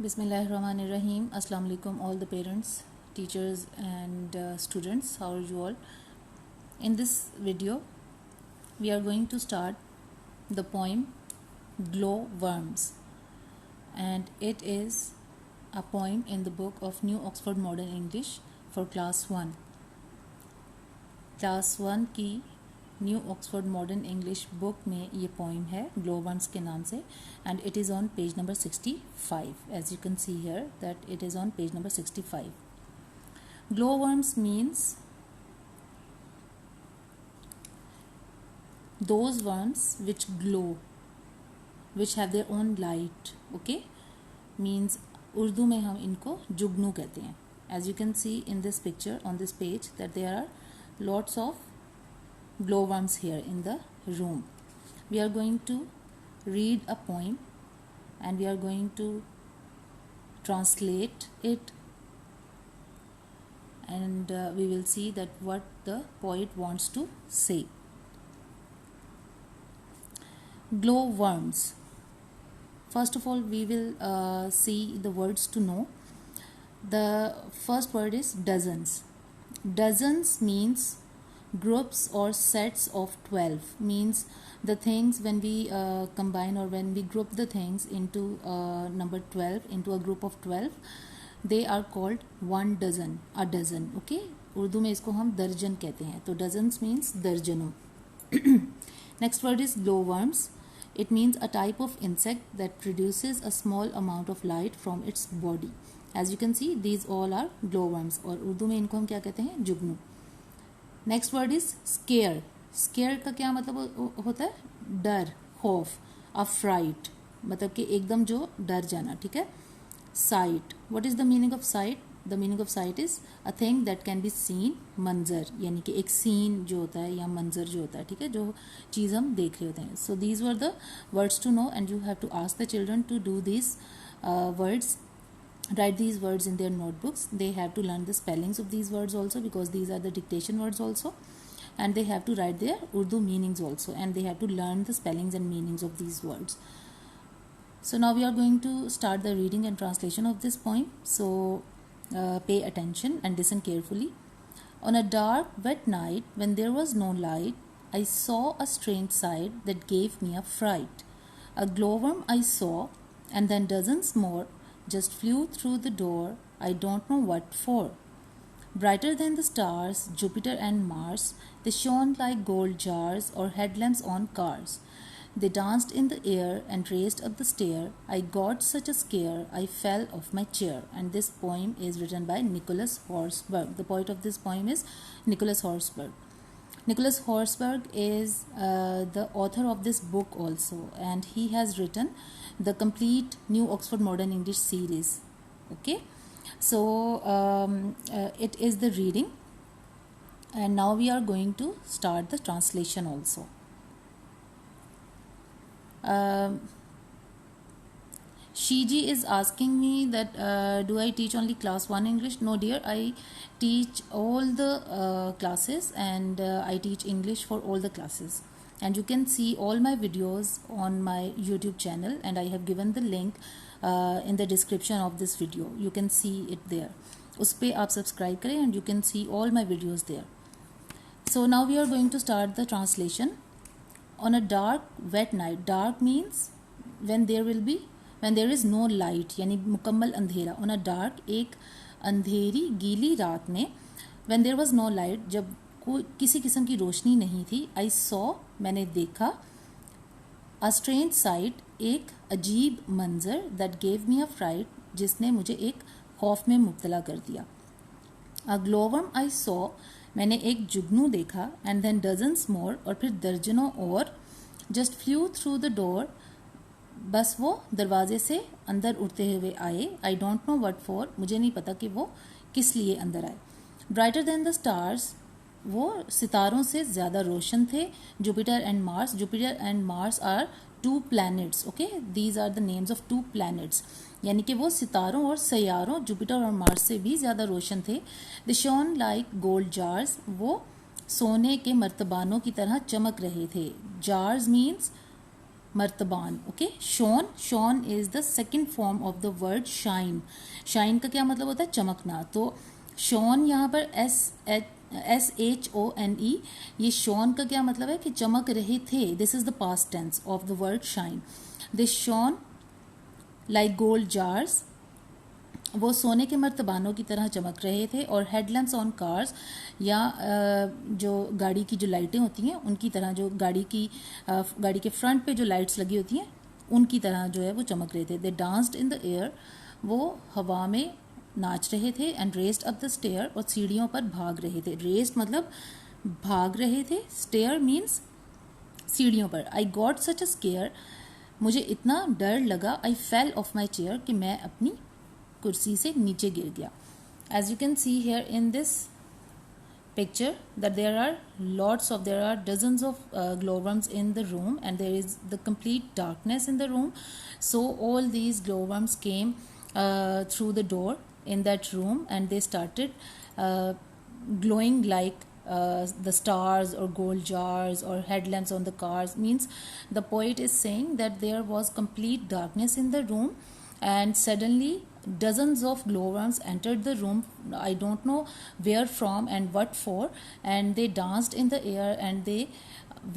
Bismillahirrahmanirrahim. Assalamu alaikum all the parents, teachers and students. How are you all? In this video, we are going to start the poem Glowworms, and it is a poem in the book of New Oxford Modern English for class 1. Class 1 की new Oxford modern English book में ये poem है glowworms के नाम से, and it is on page number 65. As you can see here that it is on page number 65. Glowworms means those worms which glow, which have their own light. Okay, means Urdu में हम इनको जुगनू कहते हैं. As you can see in this picture on this page that there are lots of glowworms here in the room. We are going to read a poem and we are going to translate it, and we will see that what the poet wants to say. Glowworms. First of all, we will see the words to know. The first word is dozens. Dozens means groups or sets of 12. Means the things when we combine or when we group the things into number 12, into a group of 12, they are called one dozen, a dozen. Okay, Urdu में इसको हम दर्जन कहते हैं. तो dozens means दर्जनों. Next word is glowworms. It means a type of insect that produces a small amount of light from its body. As you can see, these all are glowworms. और उर्दू में इनको हम क्या कहते हैं? जुगनू. Next word is square. Square का क्या मतलब होता है? डर, खौफ, अफ्राइट, मतलब कि एकदम जो डर जाना. ठीक है. Site. What is the meaning of site? The meaning of site is a thing that can be seen. मंजर, यानी कि एक सीन जो होता है या मंजर जो होता है. ठीक है, जो चीज़ हम देख रहे होते हैं. So these were the words to know, and you have to ask the children to do these words. Write these words in their notebooks. They have to learn the spellings of these words also, because these are the dictation words also, and they have to write their Urdu meanings also, and they have to learn the spellings and meanings of these words. So now we are going to start the reading and translation of this poem. So pay attention and listen carefully. On a dark, wet night, when there was no light, I saw a strange sight that gave me a fright. A glowworm I saw, and then dozens more just flew through the door, I don't know what for. Brighter than the stars, Jupiter and Mars, they shone like gold jars or headlamps on cars. They danced in the air and raced up the stair. I got such a scare, I fell off my chair. And this poem is written by Nicholas Horsburgh. The poet of this poem is Nicholas Horsburgh. Nicholas Horsburgh is the author of this book also, and he has written the complete New Oxford Modern English series. Okay, so it is the reading, and now we are going to start the translation also. Shiji is asking me that do I teach only class 1 English? No dear, I teach all the classes, and I teach English for all the classes. And you can see all my videos on my YouTube channel, and I have given the link in the description of this video. You can see it there. उस पे आप subscribe करें, and you can see all my videos there. So now we are going to start the translation. On a dark, wet night. Dark means when there is no light, यानी मुकम्मल अंधेरा. On a dark, एक अंधेरी गीली रात में, when there was no light, जब कोई किसी किस्म की रोशनी नहीं थी, I saw, मैंने देखा, a strange sight, एक अजीब मंजर, that gave me a fright, जिसने मुझे एक खौफ में मुब्तला कर दिया. A glowworm I saw, मैंने एक जुगनू देखा, and then dozens more, और फिर दर्जनों और, just flew through the door, बस वो दरवाजे से अंदर उड़ते हुए आए. I don't know what for, मुझे नहीं पता कि वो किस लिए अंदर आए. Brighter than the stars, वो सितारों से ज़्यादा रोशन थे. Jupiter and Mars. Jupiter and Mars are 2 planets. Okay, these are the names of 2 planets. यानी कि वो सितारों और सैयारों जुपिटर और मार्स से भी ज़्यादा रोशन थे. They shone like gold jars, वो सोने के मर्तबानों की तरह चमक रहे थे. जार्स मीन्स मर्तबान. Okay, shone is the second form of the word shine. Shine का क्या मतलब होता है? चमकना. तो शॉन यहाँ पर SHONE, ये शॉन का क्या मतलब है कि चमक रहे थे. This is the past tense of the word shine. This shone like gold jars, वो सोने के मर्तबानों की तरह चमक रहे थे. और हेडलैम्प्स ऑन कार्स, या जो गाड़ी की जो लाइटें होती हैं उनकी तरह, जो गाड़ी के फ्रंट पे जो लाइट्स लगी होती हैं उनकी तरह जो है वो चमक रहे थे. They danced in the air, वो हवा में नाच रहे थे. And raced up the stair, और सीढ़ियों पर भाग रहे थे. रेस्ड मतलब भाग रहे थे, स्टेयर मीन्स सीढ़ियों पर. I got such a square, मुझे इतना डर लगा. I fell off my chair, कि मैं अपनी कुर्सी से नीचे गिर गया. As you can see here in this picture that there are dozens of glowworms in the room, and there is the complete darkness in the room. So all these glowworms came through the door in that room, and they started glowing like the stars or gold jars or headlamps on the cars. Means the poet is saying that there was complete darkness in the room, and suddenly dozens of glowworms entered the room. I don't know where from and what for, and they danced in the air, and they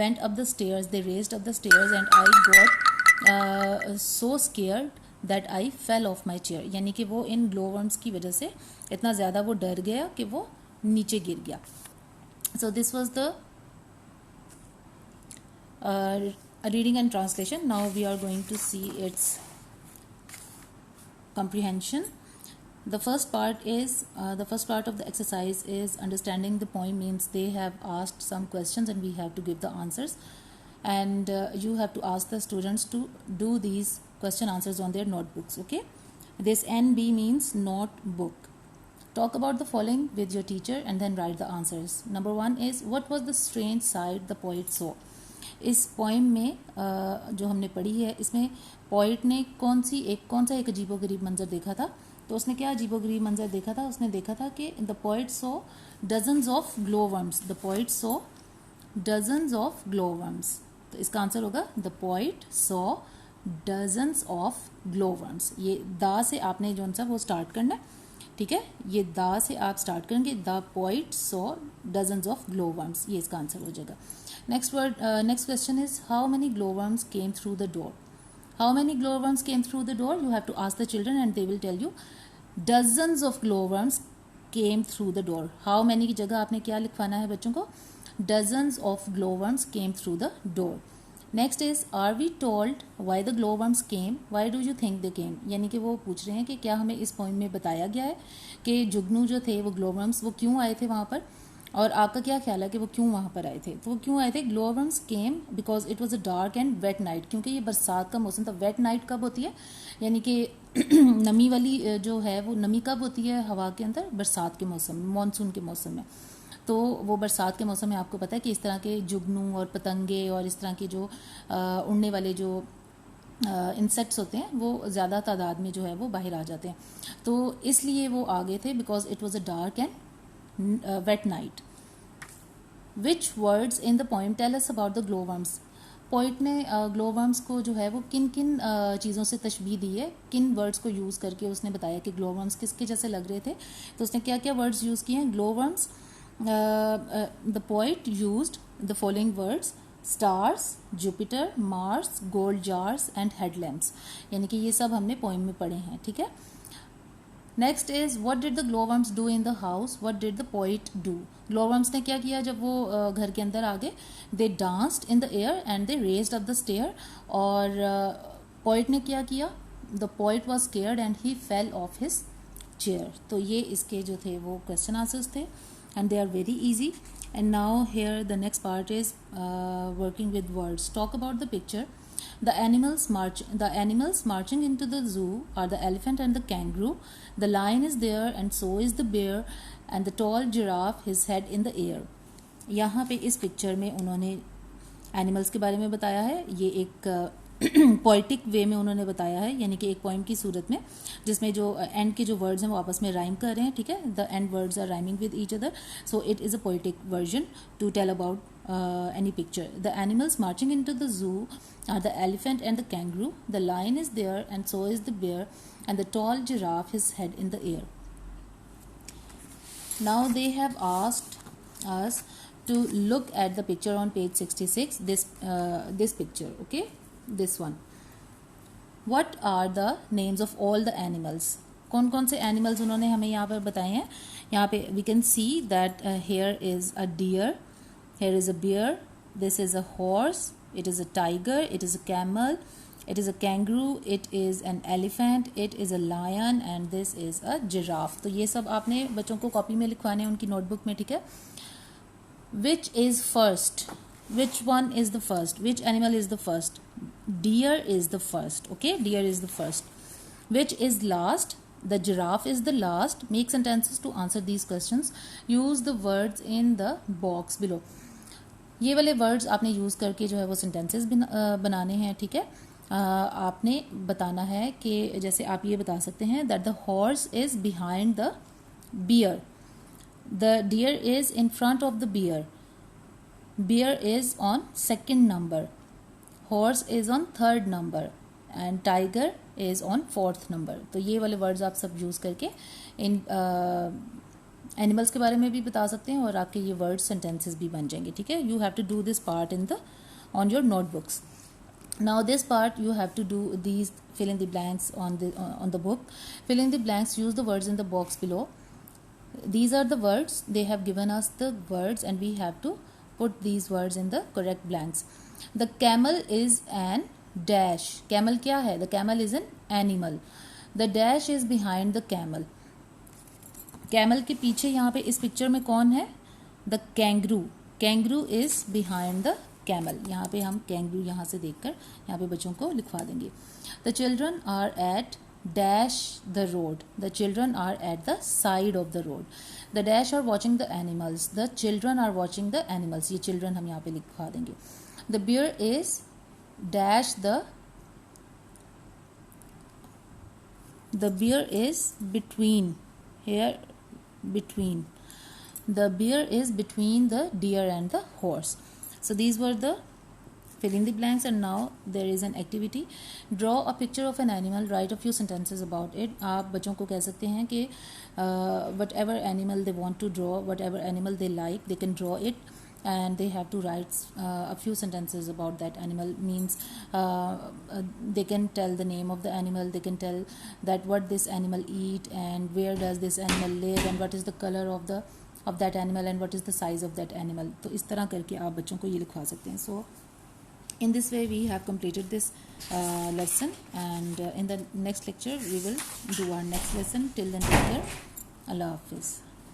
went up the stairs, they raised up the stairs, and I got so scared that I fell off my chair. यानी कि वो इन glowworms की वजह से इतना ज़्यादा वो डर गया कि वो नीचे गिर गया. So this was the reading and translation. Now we are going to see its comprehension. The first part of the exercise is understanding the poem. Means they have asked some questions and we have to give the answers, and you have to ask the students to do these question answers on their notebooks. Okay, this NB means notebook. Talk about the following with your teacher and then write the answers. Number 1 is, what was the strange sight the poet saw? इस poem में जो हमने पढ़ी है, इसमें poet ने कौन सा एक अजीबोगरीब मंजर देखा था. तो उसने क्या अजीबोगरीब मंजर देखा था? उसने देखा था कि the poet saw dozens of glowworms. The poet saw dozens of glowworms. तो इसका आंसर होगा the poet saw dozens of glowworms. ये दा से आपने जो सा वो स्टार्ट करना है. ठीक है, ये दा से आप स्टार्ट करेंगे. The poet saw dozens of glowworms, ये इसका आंसर हो जाएगा. Next question is, how many glowworms came through the door? How many glowworms came through the door? You have to ask the children and they will tell you. Dozens of glowworms came through the door. How many की जगह आपने क्या लिखवाना है बच्चों को? Dozens of glowworms came through the door. Next is, are we told why the glowworms came? Why do you think they came? यानी कि वो पूछ रहे हैं कि क्या हमें इस पोइम में बताया गया है कि जुगनू जो थे वो ग्लोवर्म्स वो क्यों आए थे वहाँ पर, और आपका क्या ख्याल है कि वो क्यों वहाँ पर आए थे. तो वो क्यों आए थे? Glowworms came because it was a dark and wet night. क्योंकि ये बरसात का मौसम था. वेट नाइट कब होती है? यानी कि नमी वाली जो है वो नमी कब होती है हवा के अंदर? बरसात के मौसम में, मानसून के मौसम में. तो वो बरसात के मौसम में आपको पता है कि इस तरह के जुगनू और पतंगे और इस तरह के जो उड़ने वाले जो इंसेक्ट्स होते हैं वो ज़्यादा तादाद में जो है वो बाहर आ जाते हैं. तो इसलिए वो आ गए थे because it was a dark and wet night. Which words in the poem tell us about the glowworms? Poet ने ग्लोवर्म्स को जो है वो किन किन चीज़ों से तशबीह दी है, किन वर्ड्स को यूज़ करके उसने बताया कि ग्लोवर्म्स किसके जैसे लग रहे थे. तो उसने क्या क्या वर्ड्स यूज़ किए हैं? Glowworms, the poet used the following words: stars, Jupiter, Mars, gold jars and headlamps. यानी कि ये सब हमने पोइम में पढ़े हैं. ठीक है. Next is, what did the glowworms do in the house? What did the poet do? Glowworms ने क्या किया जब वो घर के अंदर आ गए? They danced in the air and they raised up the stair. और पोइट ने क्या किया? The poet was scared and he fell off his chair. तो ये इसके जो थे वो क्वेश्चन आंसर्स थे and they are very easy. And now here the next part is working with words. Talk about the picture. The animals marching into the zoo are the elephant and the kangaroo. The lion is there and so is the bear and the tall giraffe, his head in the air. यहाँ पे इस picture में उन्होंने animals के बारे में बताया है. ये एक पोइटिक वे में उन्होंने बताया है, यानी कि एक पोइम की सूरत में, जिसमें जो एंड के जो वर्ड्स हैं वो आपस में राइम कर रहे हैं, ठीक है, the end words are rhyming with each other, so it is a poetic version to tell about any picture. The animals marching into the zoo are the elephant and the kangaroo. The lion is there and so is the bear, and the tall giraffe his head in the air. Now they have asked us to look at the picture on page 66, this picture, okay, this one. What are the names of all the animals? कौन कौन से animals उन्होंने हमें यहाँ पर बताए हैं. यहाँ पे we can see that here is a deer, here is a bear, this is a horse, it is a tiger, it is a camel, it is a kangaroo, it is an elephant, it is a lion, and this is a giraffe. तो ये सब आपने बच्चों को copy में लिखवाने हैं उनकी notebook में, ठीक है. Which is first? Which one is the first? Which animal is the first? Deer is the first, okay, deer is the first. Which is last? The giraffe is the last. Make sentences to answer these questions. Use the words in the box below. ये वाले words आपने use करके जो है वो sentences बनाने हैं, ठीक है. आपने बताना है कि जैसे आप ये बता सकते हैं that the horse is behind the bear, the deer is in front of the bear, bear is on second number, horse is on third number, and tiger is on fourth number. तो ये वाले words आप सब use करके इन animals के बारे में भी बता सकते हैं और आपके ये वर्ड सेंटेंसेस भी बन जाएंगे, ठीक है. You have to do this part in the on your notebooks. Now this part you have to do these fill in the blanks on the book. Fill in the blanks, use the words in the box below. These are the words, they have given us the words and we have to put these words in the correct blanks. The camel is an dash. Camel क्या है? The camel is an animal. The dash is behind the camel. Camel के पीछे यहाँ पे इस picture में कौन है? The kangaroo. Kangaroo is behind the camel. यहाँ पे हम कैंगरू यहाँ से देखकर यहाँ पे बच्चों को लिखवा देंगे. The children are at dash the road. The children are at the side of the road. The dash are watching the animals. The children are watching the animals. ये चिल्ड्रन हम यहाँ पे लिखवा देंगे. The bear is dash the bear is between. Here between. The bear is between the deer and the horse. So these were the fill in the blanks, and now there is an activity. Draw a picture of an animal. Write a few sentences about it. आप बच्चों को कह सकते हैं कि whatever animal they want to draw, whatever animal they like, they can draw it. And they have to write a few sentences about that animal. Means they can tell the name of the animal, they can tell that what this animal eat and where does this animal live and what is the color of that animal and what is the size of that animal. तो इस तरह करके आप बच्चों को ये लिखवा सकते हैं. So in this way we have completed this lesson, and in the next lecture we will do our next lesson. Till then, take care. Allah Hafiz.